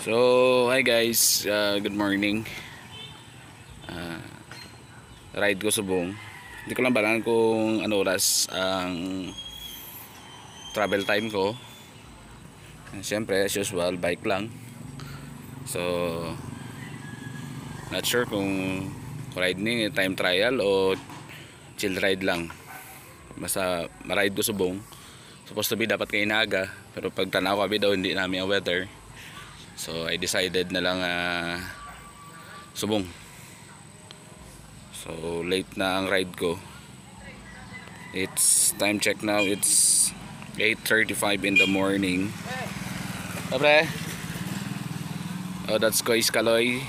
So, hi guys, good morning. Ride ko subong. Hindi ko lang balaan kung ano oras ang travel time ko. Siyempre, as usual, bike lang. So, not sure kung ride ni time trial o chill ride lang. Basta maride ko subong. Supposed to be dapat kay inaga, pero pag tanaw kami daw hindi namin ang weather. So I decided na lang subong. So late na ang ride ko. It's time check now. It's 8:35 in the morning. Dobre. Oh, that's Kois Kaloy.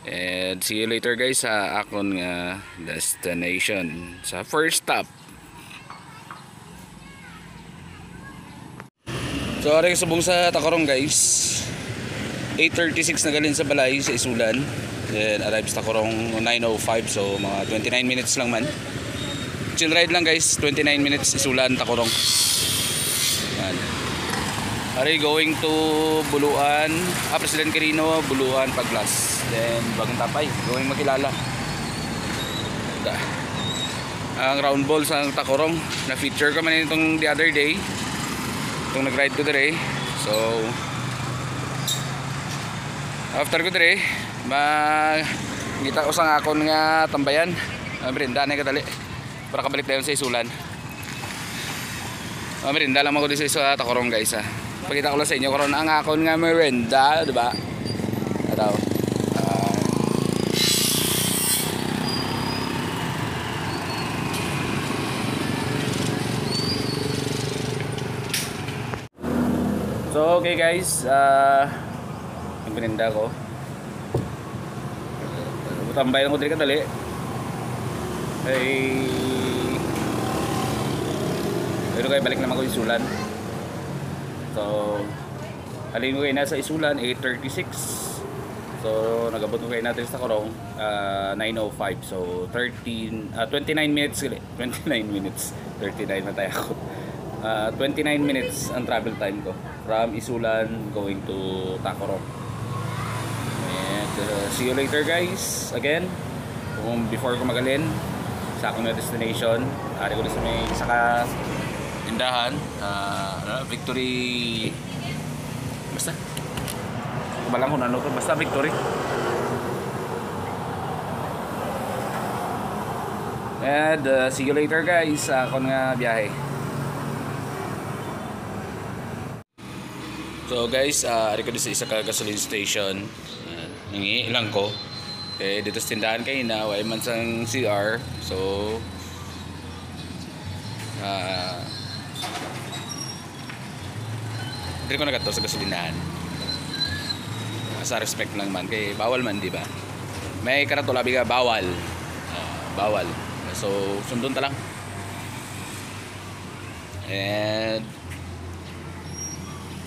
And see you later guys sa akong destination. Sa first stop. So aring subong sa Tacorong guys. 8:36 na galin sa balay sa Isulan. Then arrive sa Tacorong 9:05, so mga 29 minutes lang man. Chill ride lang guys, 29 minutes Isulan Tacorong. Ari going to Buluan, President Quirino, Buluan Paglas. Then Bagong Tapay, going Makilala. Ang round ball sa Tacorong, na feature ko man itong the other day. Itong nag-ride ko dire. So after ko dire, makita ko sa akon nga tambayan. Merinda na kadali para kabalik tayo sa Isulan. Merinda lang ako dito sa Tacorong guys ha. Pakita ko lang sa inyo karon ang akon nga merinda, di ba? Ataw. So okay guys, yung pininda ko. Tambayan ko dito kadali. Pero kayo balik naman ko yung Isulan. So alin ko kayo nasa Isulan 8:36. So nagabot ko kayo natin sa Tacorong 9:05. So 29 minutes 29 minutes 39 na tayo ako. 29 minutes ang travel time ko from Isulan going to Tacorong. And see you later guys again. Kung before ko magalin sa akong destination, ari ko sa may saka tindahan, Victory, basta balang kung ano to, basta Victory. And see you later guys sa akong nga biyahe. So guys, ari ko dito sa isa ka gasoline station. Hingi lang ko. Okay, dito sa tindahan kayo na way man sang CR. So dito ko nagato sa gasolinahan. Sa respect lang man kay bawal man, di ba? May karato labi ka bawal. Bawal. So sundon ta lang. And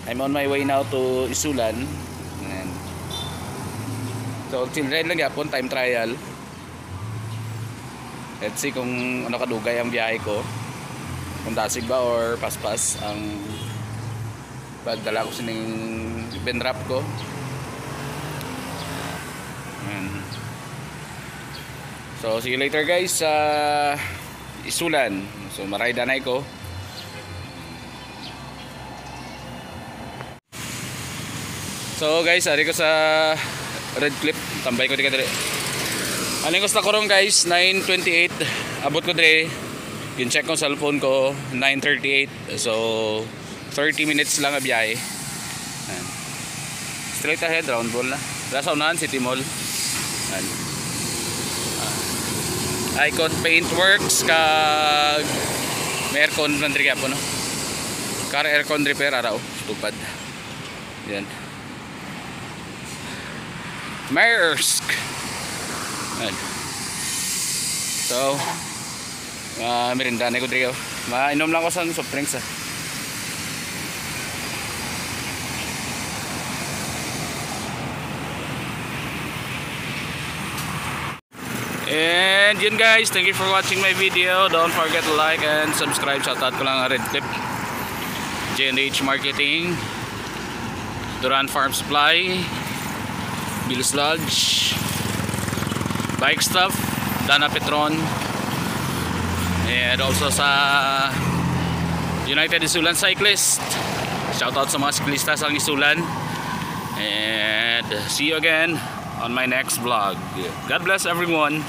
I'm on my way now to Isulan. And so chill ride lang yapon, time trial. Let's see kung ano kadugay ang biyahe ko. Kung dasig ba or paspas ang pagdala ko sining benrap ko. So see you later guys sa Isulan. So maride na ko. So guys, ari ko sa Red Cliff, tambay ko dito. Aling ko sa Tacorong guys, 9:28. Abot ko dire. Gin-check ko sa cellphone ko, 9:38. So 30 minutes lang ang biyahe. Straight ahead, round ball na. Sa unahan, City Mall. Icon Paintworks kag may aircon man dire po no. Car aircon repair araw, tupad. Yan. Maersk. So merinda na ko dito. Mainom lang ko sa soft drinks And yun guys, thank you for watching my video. Don't forget to like and subscribe. Shoutout ko lang Red Cliff, J&H Marketing. Duran Farm Supply, Bills Lodge, Bike Stuff, Dana Petron, and also sa United Isulan Cyclist. Shoutout sa mga siklista sa Isulan, and see you again on my next vlog. God bless everyone.